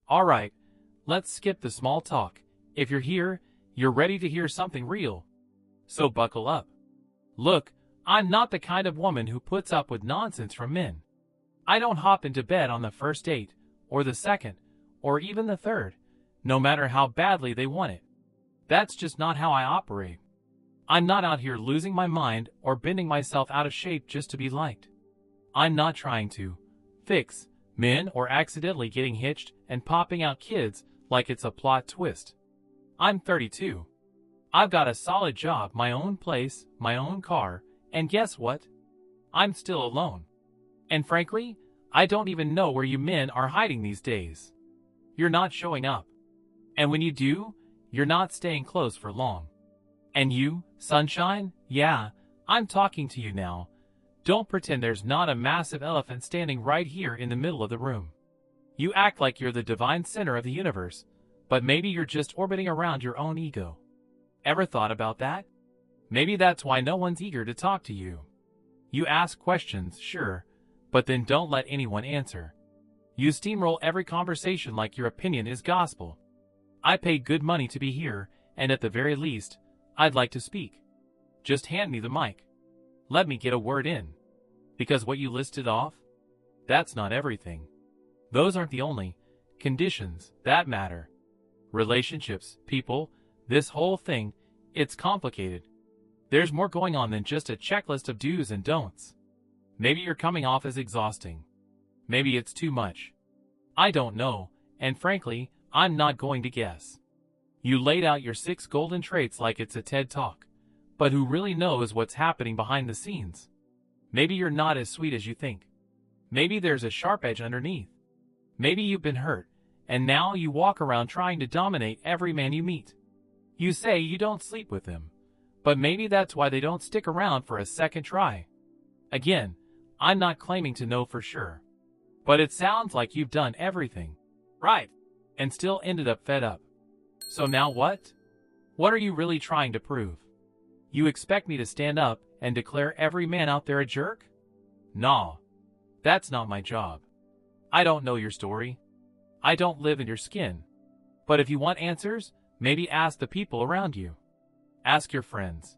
Alright, let's skip the small talk. If you're here, you're ready to hear something real. So buckle up. Look, I'm not the kind of woman who puts up with nonsense from men. I don't hop into bed on the first date, or the second, or even the third, no matter how badly they want it. That's just not how I operate. I'm not out here losing my mind or bending myself out of shape just to be liked. I'm not trying to fix men or accidentally getting hitched and popping out kids like it's a plot twist. I'm 32. I've got a solid job, my own place, my own car, and guess what? I'm still alone. And frankly, I don't even know where you men are hiding these days. You're not showing up. And when you do, you're not staying close for long. And you, sunshine, yeah, I'm talking to you now. Don't pretend there's not a massive elephant standing right here in the middle of the room. You act like you're the divine center of the universe, but maybe you're just orbiting around your own ego. Ever thought about that? Maybe that's why no one's eager to talk to you. You ask questions, sure, but then don't let anyone answer. You steamroll every conversation like your opinion is gospel. I paid good money to be here, and at the very least, I'd like to speak. Just hand me the mic. Let me get a word in. Because what you listed off? That's not everything. Those aren't the only conditions that matter. Relationships, people, this whole thing, it's complicated. There's more going on than just a checklist of do's and don'ts. Maybe you're coming off as exhausting. Maybe it's too much. I don't know, and frankly, I'm not going to guess. You laid out your 6 golden traits like it's a TED Talk. But who really knows what's happening behind the scenes? Maybe you're not as sweet as you think. Maybe there's a sharp edge underneath. Maybe you've been hurt, and now you walk around trying to dominate every man you meet. You say you don't sleep with them, but maybe that's why they don't stick around for a second try. Again, I'm not claiming to know for sure. But it sounds like you've done everything right, and still ended up fed up. So now what? What are you really trying to prove? You expect me to stand up and declare every man out there a jerk? Nah, that's not my job. I don't know your story. I don't live in your skin. But if you want answers, maybe ask the people around you. Ask your friends.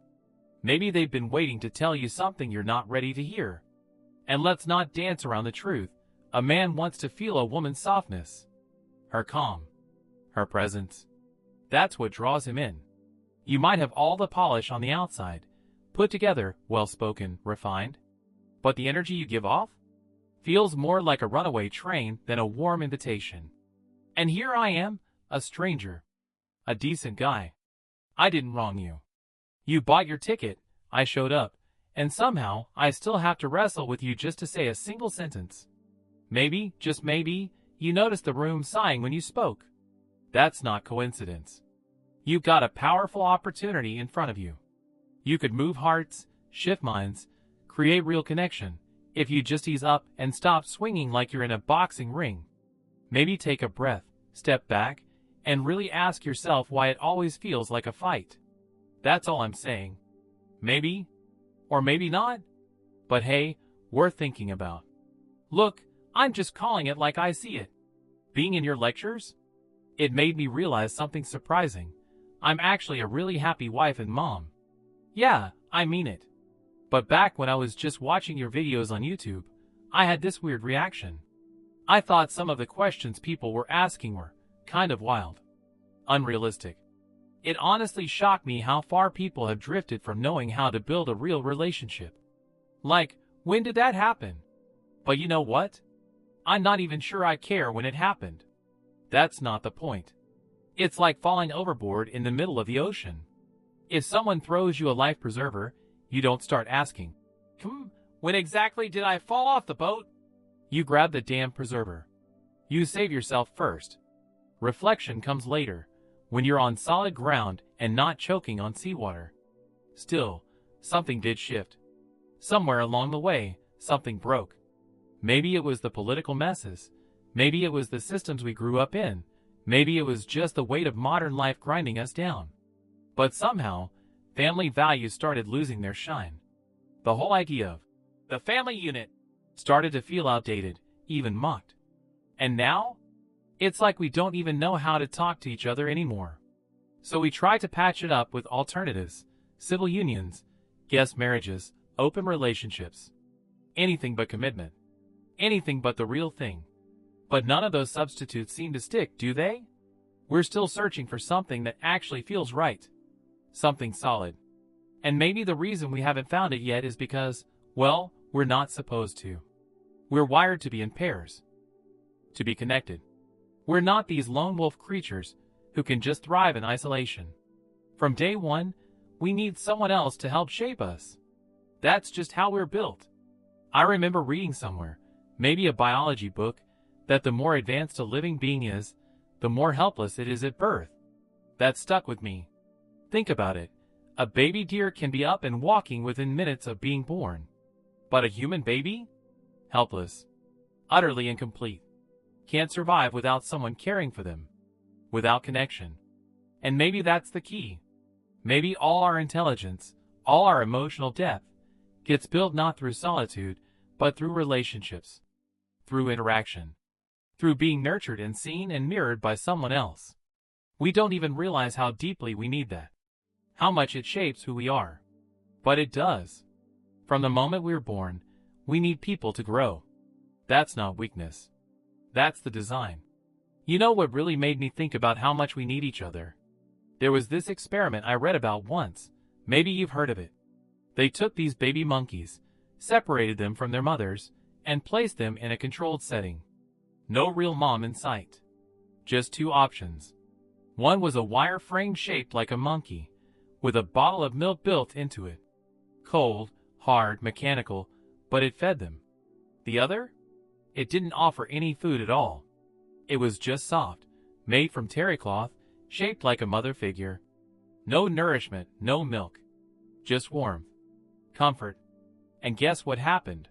Maybe they've been waiting to tell you something you're not ready to hear. And let's not dance around the truth. A man wants to feel a woman's softness. Her calm. Her presence. That's what draws him in. You might have all the polish on the outside, put together, well-spoken, refined, but the energy you give off feels more like a runaway train than a warm invitation. And here I am, a stranger, a decent guy. I didn't wrong you. You bought your ticket, I showed up, and somehow I still have to wrestle with you just to say a single sentence. Maybe, just maybe, you noticed the room sighing when you spoke. That's not coincidence. You've got a powerful opportunity in front of you. You could move hearts, shift minds, create real connection, if you just ease up and stop swinging like you're in a boxing ring. Maybe take a breath, step back, and really ask yourself why it always feels like a fight. That's all I'm saying. Maybe, or maybe not. But hey, worth thinking about. Look, I'm just calling it like I see it. Being in your lectures, it made me realize something surprising. I'm actually a really happy wife and mom. Yeah, I mean it. But back when I was just watching your videos on YouTube, I had this weird reaction. I thought some of the questions people were asking were kind of wild. Unrealistic. It honestly shocked me how far people have drifted from knowing how to build a real relationship. Like, when did that happen? But you know what? I'm not even sure I care when it happened. That's not the point. It's like falling overboard in the middle of the ocean. If someone throws you a life preserver, you don't start asking, when exactly did I fall off the boat? You grab the damn preserver. You save yourself first. Reflection comes later, when you're on solid ground and not choking on seawater. Still, something did shift. Somewhere along the way, something broke. Maybe it was the political messes. Maybe it was the systems we grew up in. Maybe it was just the weight of modern life grinding us down. But somehow, family values started losing their shine. The whole idea of the family unit started to feel outdated, even mocked. And now, It's like we don't even know how to talk to each other anymore. So we try to patch it up with alternatives, civil unions, guest marriages, open relationships. Anything but commitment. Anything but the real thing. But none of those substitutes seem to stick, do they? We're still searching for something that actually feels right. Something solid. And maybe the reason we haven't found it yet is because, well, we're not supposed to. We're wired to be in pairs. To be connected. We're not these lone wolf creatures who can just thrive in isolation. From day one, we need someone else to help shape us. That's just how we're built. I remember reading somewhere, maybe a biology book, that the more advanced a living being is, the more helpless it is at birth. That stuck with me. Think about it. A baby deer can be up and walking within minutes of being born. But a human baby? Helpless. Utterly incomplete. Can't survive without someone caring for them. Without connection. And maybe that's the key. Maybe all our intelligence, all our emotional depth, gets built not through solitude, but through relationships. Through interaction. Through being nurtured and seen and mirrored by someone else. We don't even realize how deeply we need that. How much it shapes who we are. But it does. From the moment we're born, we need people to grow. That's not weakness. That's the design. You know what really made me think about how much we need each other? There was this experiment I read about once. Maybe you've heard of it. They took these baby monkeys, separated them from their mothers, and placed them in a controlled setting. No real mom in sight. Just two options. One was a wire frame shaped like a monkey, with a bottle of milk built into it. Cold, hard, mechanical, but it fed them. The other? It didn't offer any food at all. It was just soft, made from terry cloth, shaped like a mother figure. No nourishment, no milk. Just warmth. Comfort. And guess what happened?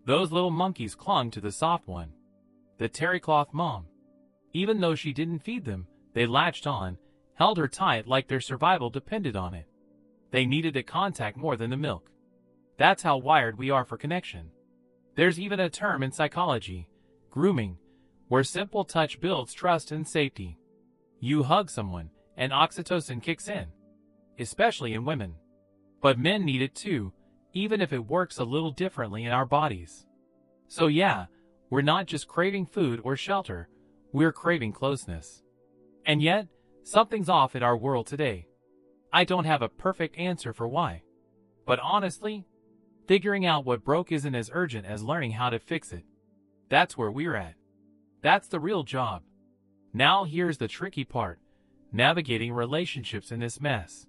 Those little monkeys clung to the soft one. The terry cloth mom. Even though she didn't feed them, they latched on, held her tight like their survival depended on it. They needed the contact more than the milk. That's how wired we are for connection. There's even a term in psychology, grooming, where simple touch builds trust and safety. You hug someone, and oxytocin kicks in. Especially in women. But men need it too, even if it works a little differently in our bodies. So yeah, we're not just craving food or shelter, we're craving closeness. And yet, something's off in our world today. I don't have a perfect answer for why. But honestly, figuring out what broke isn't as urgent as learning how to fix it. That's where we're at. That's the real job. Now here's the tricky part, navigating relationships in this mess.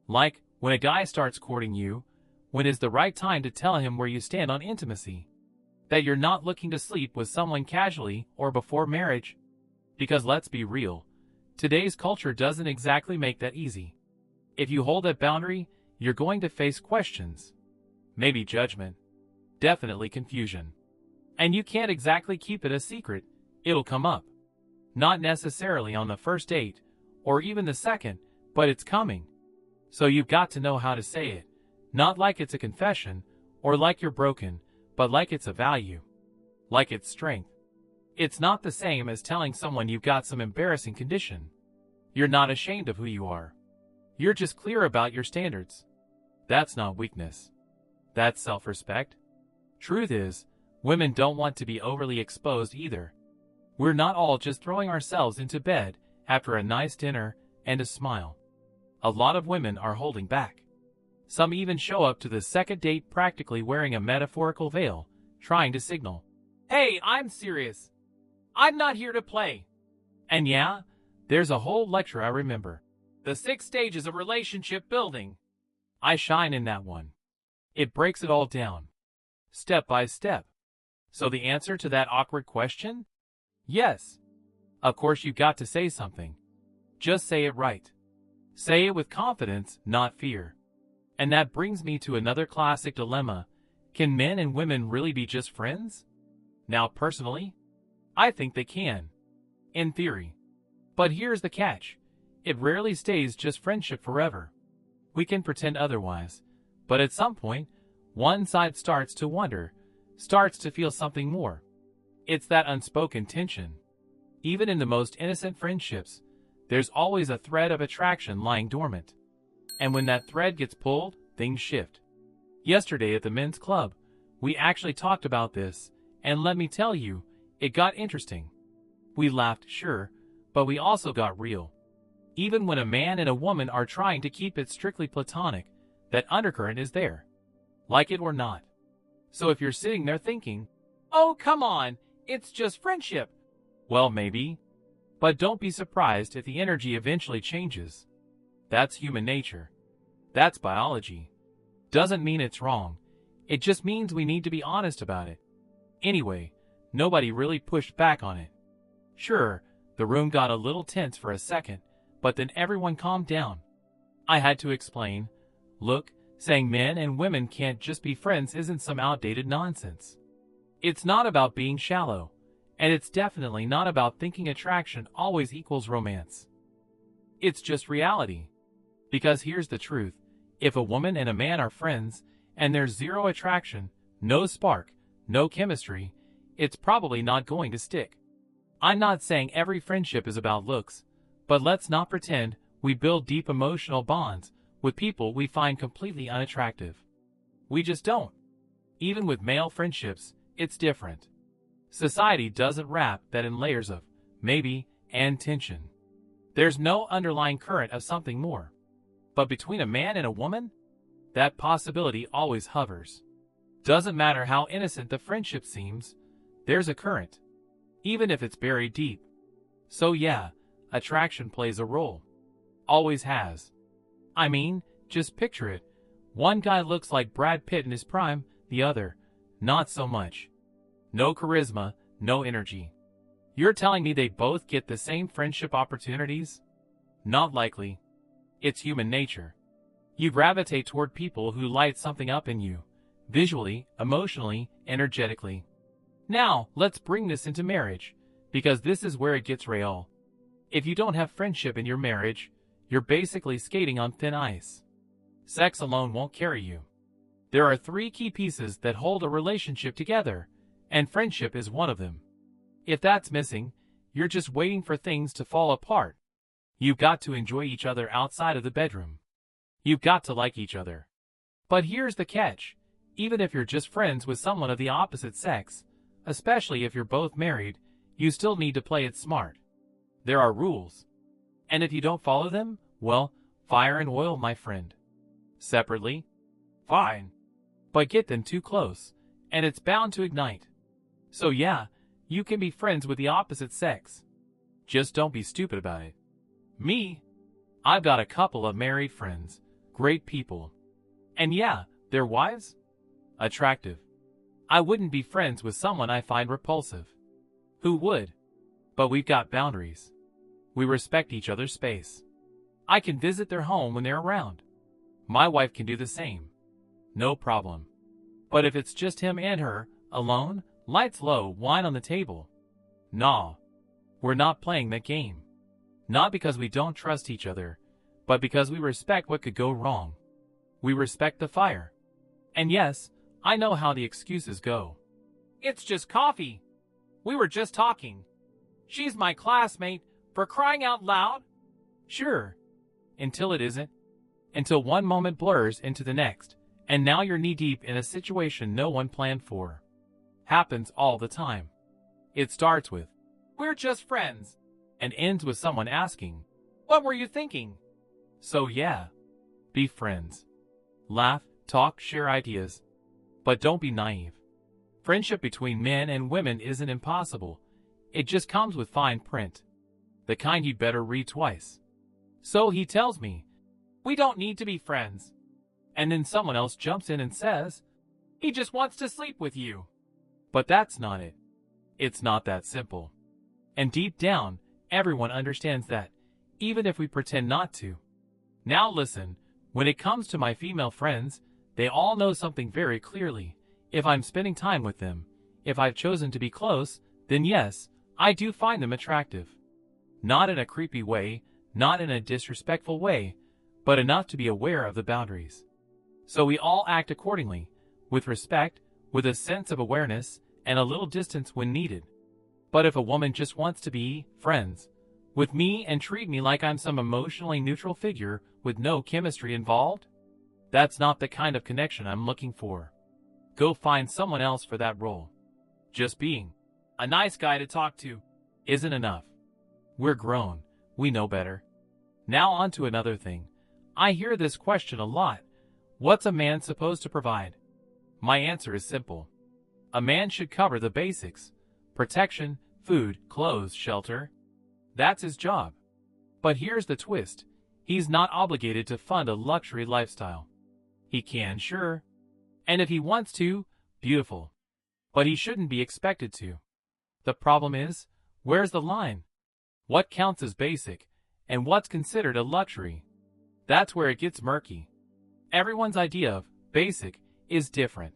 Like, when a guy starts courting you, when is the right time to tell him where you stand on intimacy? That you're not looking to sleep with someone casually or before marriage? Because let's be real, today's culture doesn't exactly make that easy. If you hold that boundary, you're going to face questions. Maybe judgment. Definitely confusion. And you can't exactly keep it a secret. It'll come up. Not necessarily on the first date, or even the second, but it's coming. So you've got to know how to say it. Not like it's a confession, or like you're broken, but like it's a value. Like it's strength. It's not the same as telling someone you've got some embarrassing condition. You're not ashamed of who you are. You're just clear about your standards. That's not weakness. That's self-respect. Truth is, women don't want to be overly exposed either. We're not all just throwing ourselves into bed after a nice dinner and a smile. A lot of women are holding back. Some even show up to the second date practically wearing a metaphorical veil, trying to signal, "Hey, I'm serious. I'm not here to play." And yeah, there's a whole lecture I remember. The 6 stages of relationship building. I shine in that one. It breaks it all down. Step by step. So the answer to that awkward question? Yes. Of course you've got to say something. Just say it right. Say it with confidence, not fear. And that brings me to another classic dilemma. Can men and women really be just friends? Now personally, I think they can. In theory. But here's the catch. It rarely stays just friendship forever. We can pretend otherwise. But at some point, one side starts to wonder, starts to feel something more. It's that unspoken tension. Even in the most innocent friendships, there's always a thread of attraction lying dormant. And when that thread gets pulled, things shift. Yesterday at the men's club, we actually talked about this, and let me tell you, it got interesting. We laughed, sure, but we also got real. Even when a man and a woman are trying to keep it strictly platonic, that undercurrent is there. Like it or not. So if you're sitting there thinking, "Oh, come on, it's just friendship." Well, maybe. But don't be surprised if the energy eventually changes. That's human nature. That's biology. Doesn't mean it's wrong. It just means we need to be honest about it. Anyway, nobody really pushed back on it. Sure, the room got a little tense for a second, but then everyone calmed down. I had to explain, look, saying men and women can't just be friends isn't some outdated nonsense. It's not about being shallow, and it's definitely not about thinking attraction always equals romance. It's just reality. Because here's the truth, if a woman and a man are friends, and there's zero attraction, no spark, no chemistry, it's probably not going to stick. I'm not saying every friendship is about looks, but let's not pretend we build deep emotional bonds with people we find completely unattractive. We just don't. Even with male friendships, it's different. Society doesn't wrap that in layers of maybe and tension. There's no underlying current of something more. But between a man and a woman, that possibility always hovers. Doesn't matter how innocent the friendship seems, there's a current, even if it's buried deep. So yeah, attraction plays a role. Always has. I mean, just picture it. One guy looks like Brad Pitt in his prime, the other, not so much. No charisma, no energy. You're telling me they both get the same friendship opportunities? Not likely. It's human nature. You gravitate toward people who light something up in you, visually, emotionally, energetically. Now, let's bring this into marriage, because this is where it gets real. If you don't have friendship in your marriage, you're basically skating on thin ice. Sex alone won't carry you. There are 3 key pieces that hold a relationship together, and friendship is one of them. If that's missing, you're just waiting for things to fall apart. You've got to enjoy each other outside of the bedroom. You've got to like each other. But here's the catch. Even if you're just friends with someone of the opposite sex, especially if you're both married, you still need to play it smart. There are rules. And if you don't follow them, well, fire and oil, my friend. Separately? Fine. But get them too close, and it's bound to ignite. So yeah, you can be friends with the opposite sex. Just don't be stupid about it. Me? I've got a couple of married friends. Great people. And yeah, their wives? Attractive. I wouldn't be friends with someone I find repulsive. Who would? But we've got boundaries. We respect each other's space. I can visit their home when they're around. My wife can do the same. No problem. But if it's just him and her, alone, lights low, wine on the table. Nah. We're not playing that game. Not because we don't trust each other, but because we respect what could go wrong. We respect the fire. And yes, I know how the excuses go. It's just coffee. We were just talking. She's my classmate, for crying out loud. Sure. Until it isn't. Until one moment blurs into the next, and now you're knee-deep in a situation no one planned for. Happens all the time. It starts with, "We're just friends," and ends with someone asking, "What were you thinking?" So yeah, be friends. Laugh, talk, share ideas. But don't be naive. Friendship between men and women isn't impossible. It just comes with fine print. The kind you'd better read twice. So he tells me, "We don't need to be friends." And then someone else jumps in and says, "He just wants to sleep with you." But that's not it. It's not that simple. And deep down, everyone understands that, even if we pretend not to. Now listen, when it comes to my female friends, they all know something very clearly. If I'm spending time with them, if I've chosen to be close, then yes, I do find them attractive. Not in a creepy way, not in a disrespectful way, but enough to be aware of the boundaries. So we all act accordingly, with respect, with a sense of awareness, and a little distance when needed. But if a woman just wants to be friends with me and treat me like I'm some emotionally neutral figure with no chemistry involved, that's not the kind of connection I'm looking for. Go find someone else for that role. Just being a nice guy to talk to isn't enough. We're grown. We know better. Now on to another thing. I hear this question a lot. What's a man supposed to provide? My answer is simple. A man should cover the basics. Protection, food, clothes, shelter. That's his job. But here's the twist. He's not obligated to fund a luxury lifestyle. He can, sure. And if he wants to, beautiful. But he shouldn't be expected to. The problem is, where's the line? What counts as basic, and what's considered a luxury? That's where it gets murky. Everyone's idea of basic is different.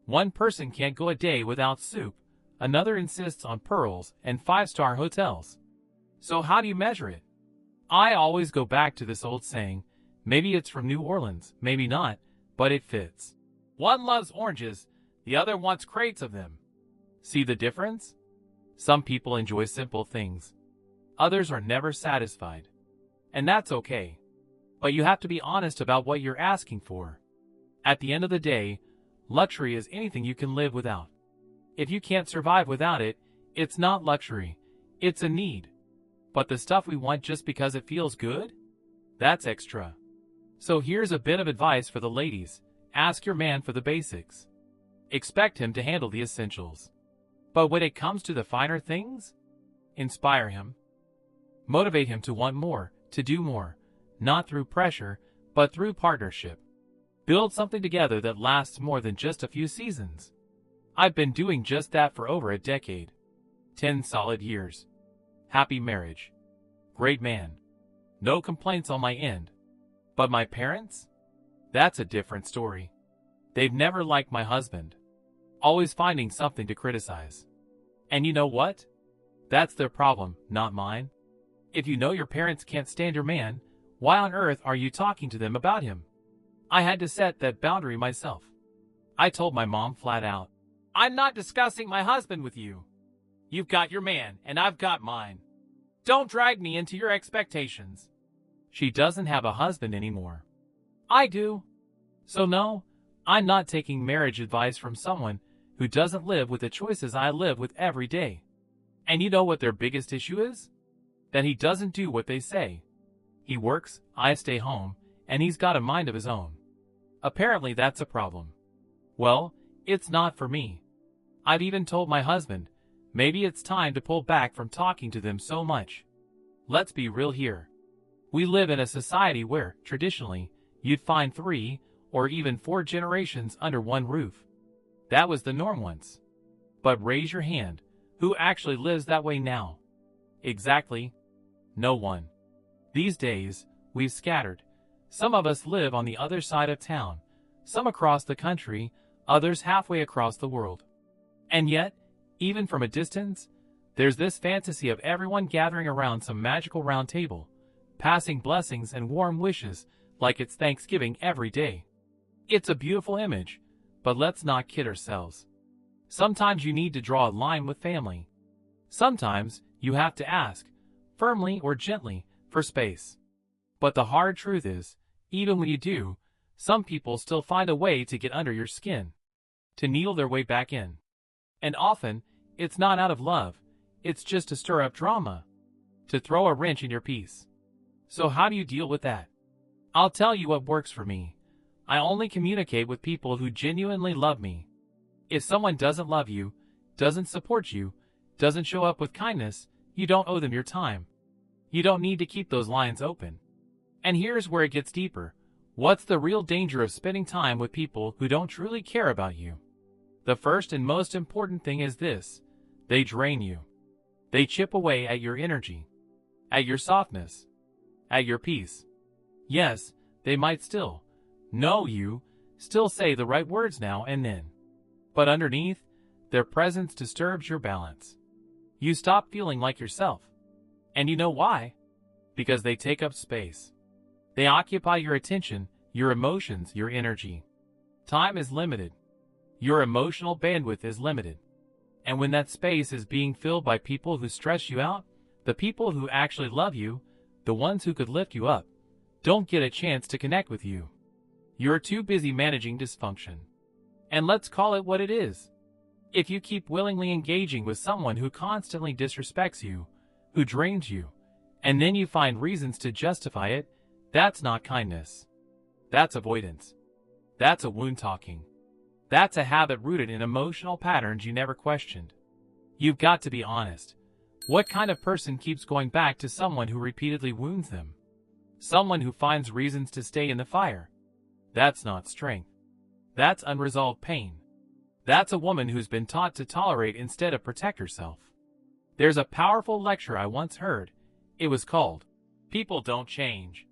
One person can't go a day without soup, another insists on pearls and 5-star hotels. So how do you measure it? I always go back to this old saying, maybe it's from New Orleans, maybe not, but it fits. One loves oranges, the other wants crates of them. See the difference? Some people enjoy simple things. Others are never satisfied. And that's okay. But you have to be honest about what you're asking for. At the end of the day, luxury is anything you can live without. If you can't survive without it, it's not luxury. It's a need. But the stuff we want just because it feels good? That's extra. So here's a bit of advice for the ladies. Ask your man for the basics. Expect him to handle the essentials. But when it comes to the finer things, inspire him. Motivate him to want more, to do more, not through pressure, but through partnership. Build something together that lasts more than just a few seasons. I've been doing just that for over a decade. 10 solid years. Happy marriage. Great man. No complaints on my end. But my parents? That's a different story. They've never liked my husband. Always finding something to criticize. And you know what? That's their problem, not mine. If you know your parents can't stand your man, why on earth are you talking to them about him? I had to set that boundary myself. I told my mom flat out, I'm not discussing my husband with you. You've got your man, and I've got mine. Don't drag me into your expectations. She doesn't have a husband anymore. I do. So no, I'm not taking marriage advice from someone who doesn't live with the choices I live with every day. And you know what their biggest issue is? That he doesn't do what they say. He works, I stay home, and he's got a mind of his own. Apparently that's a problem. Well, it's not for me. I've even told my husband, maybe it's time to pull back from talking to them so much. Let's be real here. We live in a society where, traditionally, you'd find 3 or even 4 generations under one roof. That was the norm once. But raise your hand, who actually lives that way now? Exactly. No one. These days, we've scattered. Some of us live on the other side of town, some across the country, others halfway across the world. And yet, even from a distance, there's this fantasy of everyone gathering around some magical round table, passing blessings and warm wishes like it's Thanksgiving every day. It's a beautiful image, but let's not kid ourselves. Sometimes you need to draw a line with family. Sometimes you have to ask, firmly or gently, for space. But the hard truth is, even when you do, some people still find a way to get under your skin, to needle their way back in. And often, it's not out of love, it's just to stir up drama, to throw a wrench in your peace. So how do you deal with that? I'll tell you what works for me. I only communicate with people who genuinely love me. If someone doesn't love you, doesn't support you, doesn't show up with kindness, you don't owe them your time. You don't need to keep those lines open. And here's where it gets deeper. What's the real danger of spending time with people who don't truly care about you? The first and most important thing is this: they drain you. They chip away at your energy, at your softness, at your peace. Yes, they might still know you, still say the right words now and then. But underneath, their presence disturbs your balance. You stop feeling like yourself. And you know why? Because they take up space. They occupy your attention, your emotions, your energy. Time is limited. Your emotional bandwidth is limited. And when that space is being filled by people who stress you out, the people who actually love you, the ones who could lift you up, don't get a chance to connect with you. You're too busy managing dysfunction. And let's call it what it is. If you keep willingly engaging with someone who constantly disrespects you, who drains you, and then you find reasons to justify it, that's not kindness. That's avoidance. That's a wound talking. That's a habit rooted in emotional patterns you never questioned. You've got to be honest. What kind of person keeps going back to someone who repeatedly wounds them? Someone who finds reasons to stay in the fire. That's not strength. That's unresolved pain. That's a woman who's been taught to tolerate instead of protect herself. There's a powerful lecture I once heard. It was called, "People Don't Change."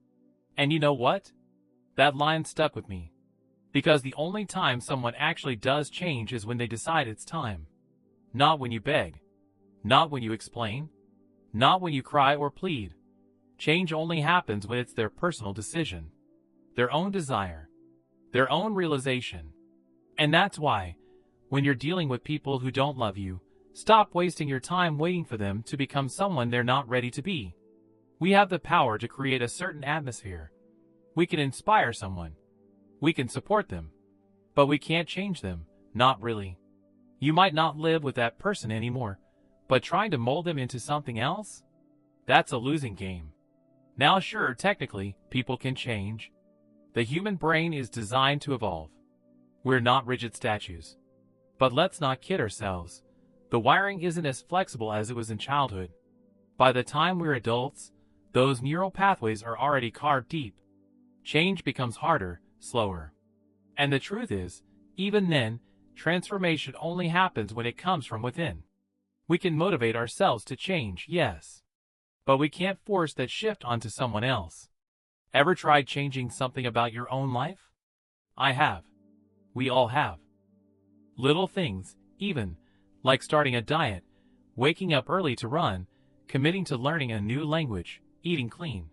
And you know what? That line stuck with me. Because the only time someone actually does change is when they decide it's time. Not when you beg. Not when you explain. Not when you cry or plead. Change only happens when it's their personal decision. Their own desire. Their own realization. And that's why, when you're dealing with people who don't love you, stop wasting your time waiting for them to become someone they're not ready to be. We have the power to create a certain atmosphere. We can inspire someone. We can support them. But we can't change them, not really. You might not live with that person anymore, but trying to mold them into something else? That's a losing game. Now sure, technically, people can change. The human brain is designed to evolve. We're not rigid statues. But let's not kid ourselves. The wiring isn't as flexible as it was in childhood. By the time we're adults, those neural pathways are already carved deep. Change becomes harder, slower. And the truth is, even then, transformation only happens when it comes from within. We can motivate ourselves to change, yes. But we can't force that shift onto someone else. Ever tried changing something about your own life? I have. We all have. Little things, even, like starting a diet, waking up early to run, committing to learning a new language, eating clean.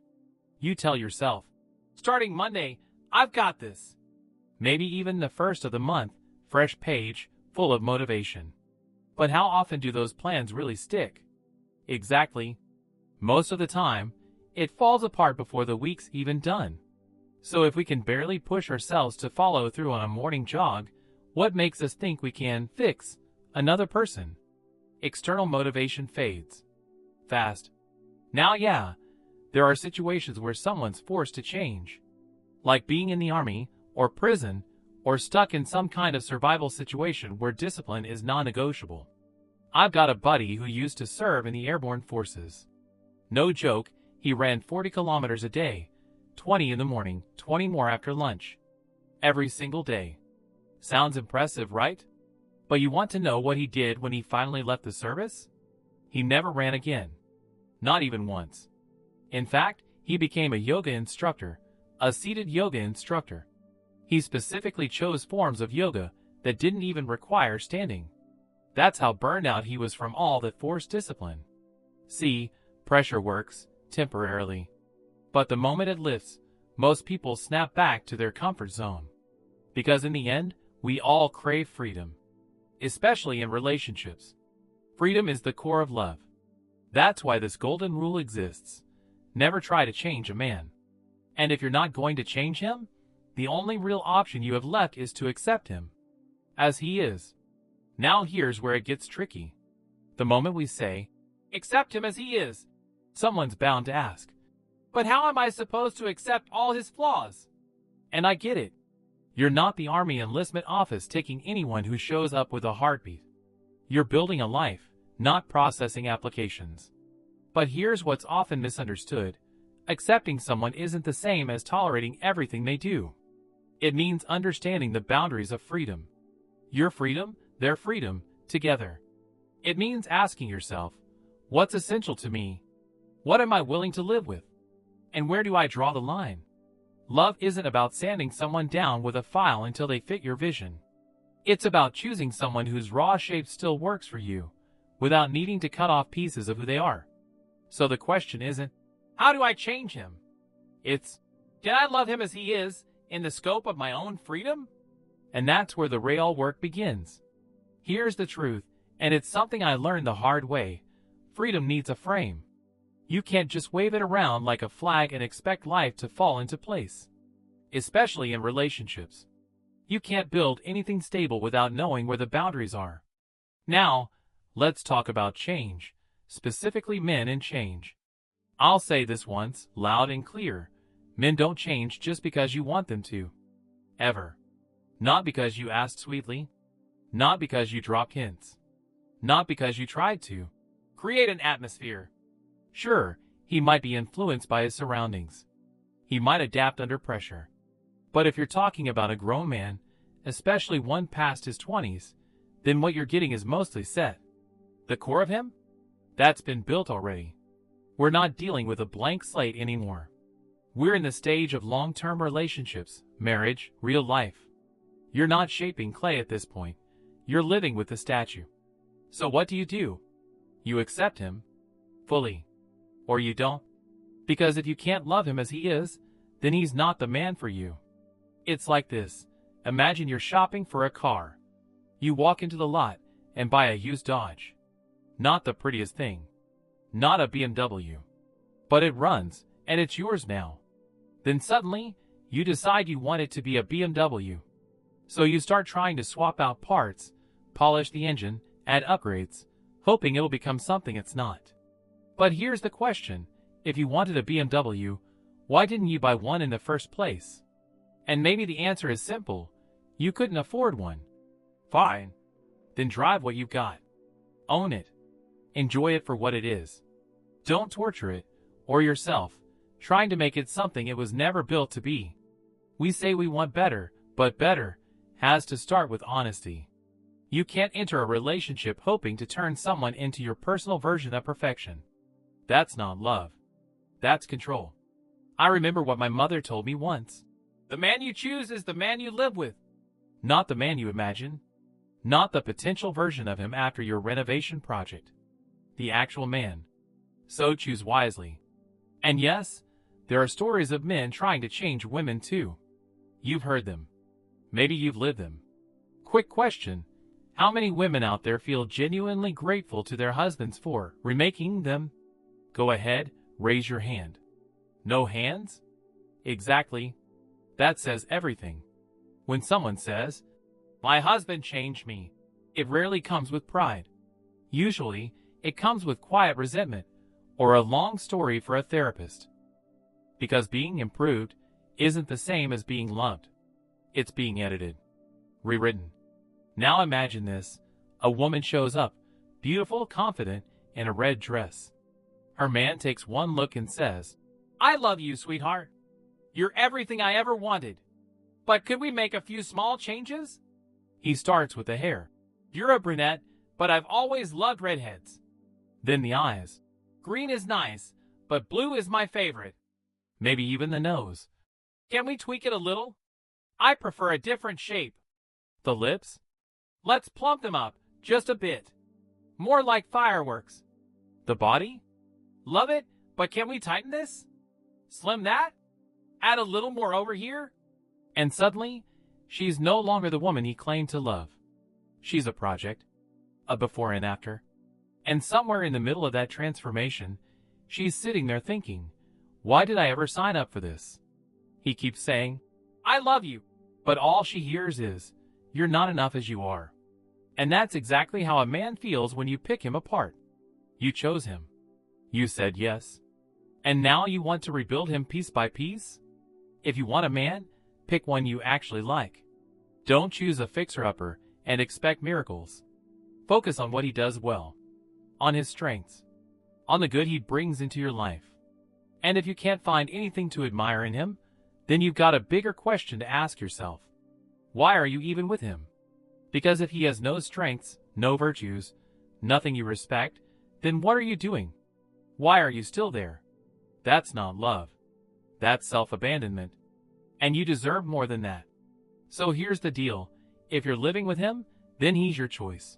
You tell yourself, starting Monday, I've got this. Maybe even the first of the month, fresh page, full of motivation. But how often do those plans really stick? Exactly. Most of the time, it falls apart before the week's even done. So if we can barely push ourselves to follow through on a morning jog, what makes us think we can fix another person? External motivation fades fast. Now yeah, there are situations where someone's forced to change. Like being in the army, or prison, or stuck in some kind of survival situation where discipline is non-negotiable. I've got a buddy who used to serve in the airborne forces. No joke, he ran 40 kilometers a day, 20 in the morning, 20 more after lunch. Every single day. Sounds impressive, right? But you want to know what he did when he finally left the service? He never ran again. Not even once. In fact, he became a yoga instructor, a seated yoga instructor. He specifically chose forms of yoga that didn't even require standing. That's how burned out he was from all that forced discipline. See, pressure works, temporarily. But the moment it lifts, most people snap back to their comfort zone. Because in the end, we all crave freedom. Especially in relationships. Freedom is the core of love. That's why this golden rule exists. Never try to change a man. And if you're not going to change him, the only real option you have left is to accept him. As he is. Now here's where it gets tricky. The moment we say, accept him as he is, someone's bound to ask, but how am I supposed to accept all his flaws? And I get it. You're not the Army enlistment office taking anyone who shows up with a heartbeat. You're building a life, not processing applications. But here's what's often misunderstood. Accepting someone isn't the same as tolerating everything they do. It means understanding the boundaries of freedom. Your freedom, their freedom, together. It means asking yourself, what's essential to me? What am I willing to live with? And where do I draw the line? Love isn't about sanding someone down with a file until they fit your vision. It's about choosing someone whose raw shape still works for you, without needing to cut off pieces of who they are. So the question isn't, how do I change him? It's, can I love him as he is, in the scope of my own freedom? And that's where the real work begins. Here's the truth, And it's something I learned the hard way. Freedom needs a frame. You can't just wave it around like a flag and expect life to fall into place. Especially in relationships. You can't build anything stable without knowing where the boundaries are. Now, let's talk about change, specifically men and change. I'll say this once, loud and clear. Men don't change just because you want them to. Ever. Not because you asked sweetly. Not because you dropped hints. Not because you tried to create an atmosphere. Sure, he might be influenced by his surroundings. He might adapt under pressure. But if you're talking about a grown man, especially one past his 20s, then what you're getting is mostly set. The core of him? That's been built already. We're not dealing with a blank slate anymore. We're in the stage of long-term relationships, marriage, real life. You're not shaping clay at this point. You're living with the statue. So what do? You accept him fully. Or you don't. Because if you can't love him as he is, then he's not the man for you. It's like this. Imagine you're shopping for a car. You walk into the lot and buy a used Dodge. Not the prettiest thing. Not a BMW. But it runs, and it's yours now. Then suddenly, you decide you want it to be a BMW. So you start trying to swap out parts, polish the engine, add upgrades, hoping it'll become something it's not. But here's the question. If you wanted a BMW, why didn't you buy one in the first place? And maybe the answer is simple. You couldn't afford one. Fine. Then drive what you've got. Own it. Enjoy it for what it is. Don't torture it, or yourself, trying to make it something it was never built to be. We say we want better, but better has to start with honesty. You can't enter a relationship hoping to turn someone into your personal version of perfection. That's not love. That's control. I remember what my mother told me once. The man you choose is the man you live with. Not the man you imagine. Not the potential version of him after your renovation project. The actual man. So choose wisely. And yes, there are stories of men trying to change women too. You've heard them. Maybe you've lived them. Quick question. How many women out there feel genuinely grateful to their husbands for remaking them? Go ahead, raise your hand. No hands? Exactly. That says everything. When someone says, "My husband changed me," it rarely comes with pride. Usually, it comes with quiet resentment or a long story for a therapist. Because being improved isn't the same as being loved. It's being edited, rewritten. Now imagine this. A woman shows up, beautiful, confident, in a red dress. Her man takes one look and says, "I love you, sweetheart. You're everything I ever wanted. But could we make a few small changes?" He starts with the hair. "You're a brunette, but I've always loved redheads." Then the eyes. "Green is nice, but blue is my favorite." Maybe even the nose. "Can we tweak it a little? I prefer a different shape." The lips? "Let's plump them up, just a bit. More like fireworks." The body? "Love it, but can we tighten this? Slim that? Add a little more over here?" And suddenly, she's no longer the woman he claimed to love. She's a project. A before and after. And somewhere in the middle of that transformation, she's sitting there thinking, why did I ever sign up for this? He keeps saying, "I love you," but all she hears is, "You're not enough as you are." And that's exactly how a man feels when you pick him apart. You chose him. You said yes. And now you want to rebuild him piece by piece? If you want a man, pick one you actually like. Don't choose a fixer-upper and expect miracles. Focus on what he does well. On his strengths. On the good he brings into your life. And if you can't find anything to admire in him, then you've got a bigger question to ask yourself. Why are you even with him? Because if he has no strengths, no virtues, nothing you respect, then what are you doing? Why are you still there? That's not love. That's self-abandonment. And you deserve more than that. So here's the deal. If you're living with him, then he's your choice.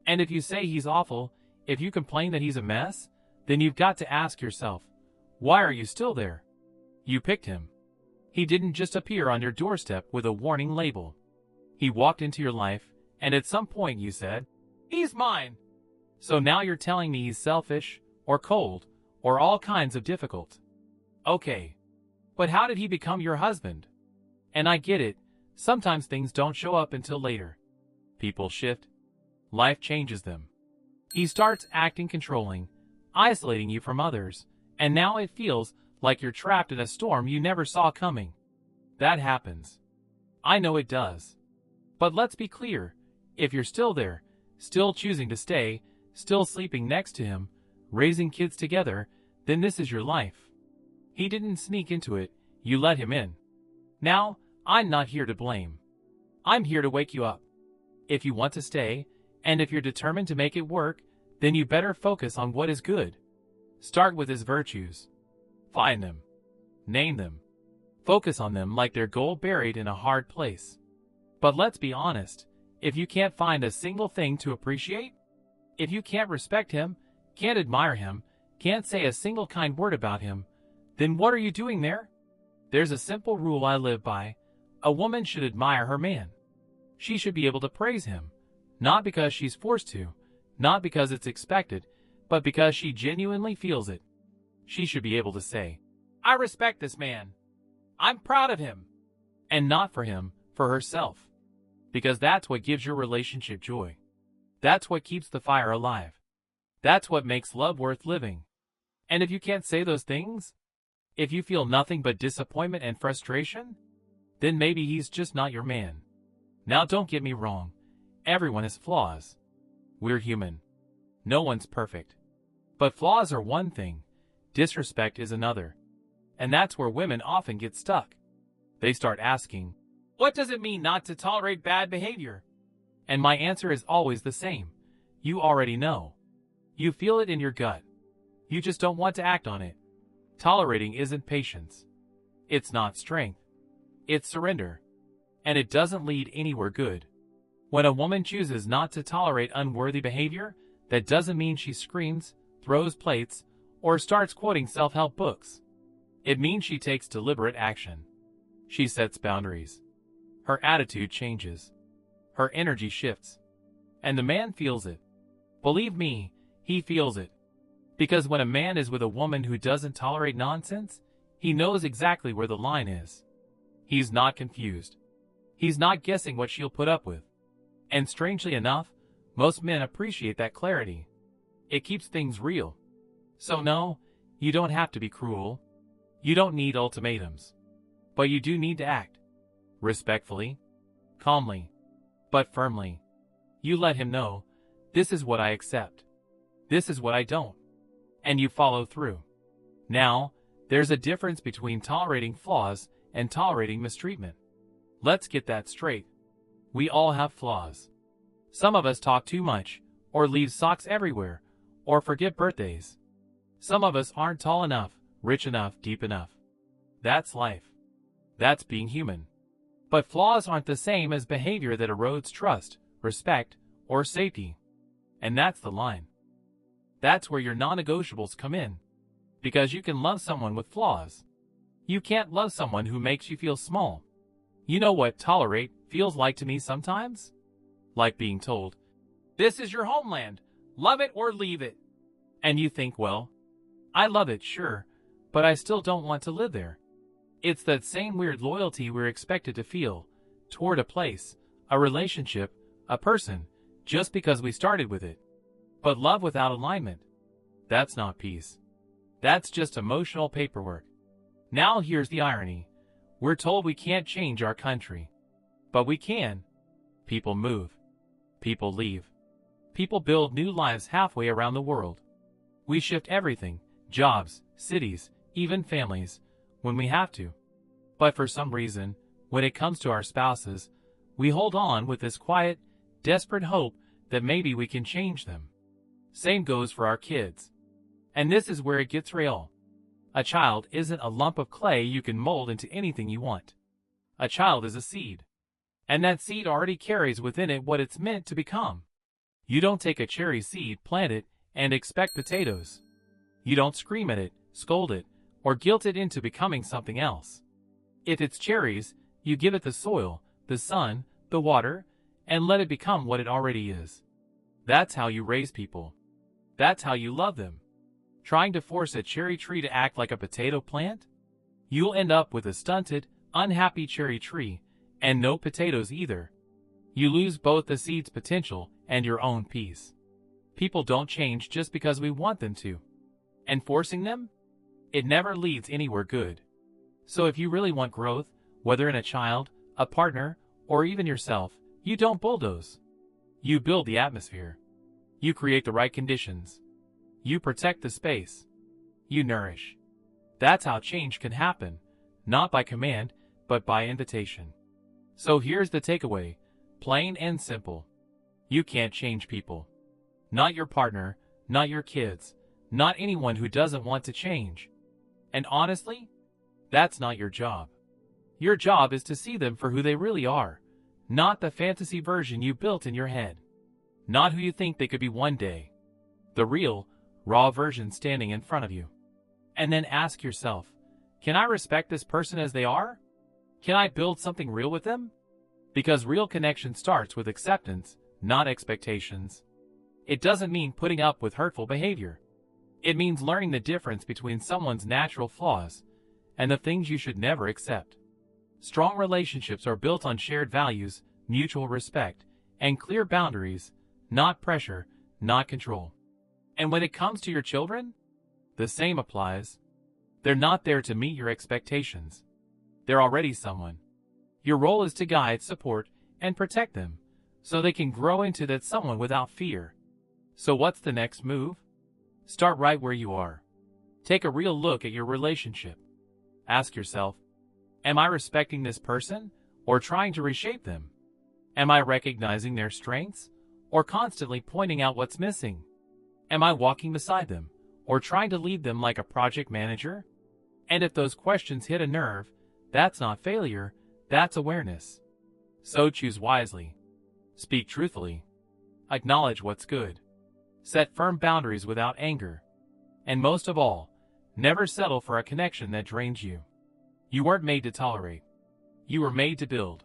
And if you say he's awful, if you complain that he's a mess, then you've got to ask yourself, why are you still there? You picked him. He didn't just appear on your doorstep with a warning label. He walked into your life, and at some point you said, He's mine. So now you're telling me he's selfish, or cold, or all kinds of difficult. Okay. But how did he become your husband? And I get it, sometimes things don't show up until later. People shift. Life changes them. He starts acting controlling, isolating you from others, and now it feels like you're trapped in a storm you never saw coming. That happens. I know it does. But let's be clear, if you're still there, still choosing to stay, still sleeping next to him, raising kids together, then this is your life. He didn't sneak into it, you let him in. Now, I'm not here to blame. I'm here to wake you up. If you want to stay, and if you're determined to make it work, then you better focus on what is good. Start with his virtues. Find them. Name them. Focus on them like they're gold buried in a hard place. But let's be honest, if you can't find a single thing to appreciate, if you can't respect him, can't admire him, can't say a single kind word about him, then what are you doing there? There's a simple rule I live by. A woman should admire her man. She should be able to praise him, not because she's forced to, not because it's expected, but because she genuinely feels it. She should be able to say, I respect this man. I'm proud of him. And not for him, for herself. Because that's what gives your relationship joy. That's what keeps the fire alive. That's what makes love worth living. And if you can't say those things, if you feel nothing but disappointment and frustration, then maybe he's just not your man. Now don't get me wrong. Everyone has flaws. We're human. No one's perfect. But flaws are one thing. Disrespect is another. And that's where women often get stuck. They start asking, what does it mean not to tolerate bad behavior? And my answer is always the same. You already know. You feel it in your gut. You just don't want to act on it. Tolerating isn't patience. It's not strength. It's surrender. And it doesn't lead anywhere good. When a woman chooses not to tolerate unworthy behavior, that doesn't mean she screams, throws plates, or starts quoting self-help books. It means she takes deliberate action. She sets boundaries. Her attitude changes. Her energy shifts. And the man feels it. Believe me, he feels it. Because when a man is with a woman who doesn't tolerate nonsense, he knows exactly where the line is. He's not confused. He's not guessing what she'll put up with. And strangely enough, most men appreciate that clarity. It keeps things real. So no, you don't have to be cruel. You don't need ultimatums. But you do need to act. Respectfully. Calmly. But firmly. You let him know, this is what I accept. This is what I don't. And you follow through. Now, there's a difference between tolerating flaws and tolerating mistreatment. Let's get that straight. We all have flaws. Some of us talk too much, or leave socks everywhere, or forget birthdays. Some of us aren't tall enough, rich enough, deep enough. That's life. That's being human. But flaws aren't the same as behavior that erodes trust, respect, or safety. And that's the line. That's where your non-negotiables come in. Because you can love someone with flaws. You can't love someone who makes you feel small. You know what tolerate feels like to me sometimes? Like being told, this is your homeland, love it or leave it. And you think, well, I love it, sure, but I still don't want to live there. It's that same weird loyalty we're expected to feel toward a place, a relationship, a person, just because we started with it. But love without alignment, that's not peace. That's just emotional paperwork. Now here's the irony. We're told we can't change our country. But we can. People move. People leave. People build new lives halfway around the world. We shift everything, jobs, cities, even families, when we have to. But for some reason, when it comes to our spouses, we hold on with this quiet, desperate hope that maybe we can change them. Same goes for our kids. And this is where it gets real. A child isn't a lump of clay you can mold into anything you want. A child is a seed. And that seed already carries within it what it's meant to become. You don't take a cherry seed, plant it, and expect potatoes. You don't scream at it, scold it, or guilt it into becoming something else. If it's cherries, you give it the soil, the sun, the water, and let it become what it already is. That's how you raise people. That's how you love them. Trying to force a cherry tree to act like a potato plant? You'll end up with a stunted, unhappy cherry tree, and no potatoes either. You lose both the seed's potential and your own peace. People don't change just because we want them to. And forcing them? It never leads anywhere good. So if you really want growth, whether in a child, a partner, or even yourself, you don't bulldoze. You build the atmosphere. You create the right conditions. You protect the space. You nourish. That's how change can happen, not by command, but by invitation. So here's the takeaway, plain and simple. You can't change people. Not your partner, not your kids, not anyone who doesn't want to change. And honestly, that's not your job. Your job is to see them for who they really are, not the fantasy version you built in your head. Not who you think they could be one day. The real, raw version standing in front of you. And then ask yourself, can I respect this person as they are? Can I build something real with them? Because real connection starts with acceptance, not expectations. It doesn't mean putting up with hurtful behavior. It means learning the difference between someone's natural flaws and the things you should never accept. Strong relationships are built on shared values, mutual respect, and clear boundaries, not pressure, not control. And when it comes to your children, the same applies. They're not there to meet your expectations. They're already someone. Your role is to guide, support, and protect them, so they can grow into that someone without fear. So what's the next move? Start right where you are. Take a real look at your relationship. Ask yourself, am I respecting this person or trying to reshape them? Am I recognizing their strengths or constantly pointing out what's missing? Am I walking beside them or trying to lead them like a project manager? And if those questions hit a nerve, that's not failure, that's awareness. So choose wisely. Speak truthfully. Acknowledge what's good. Set firm boundaries without anger. And most of all, never settle for a connection that drains you. You weren't made to tolerate. You were made to build.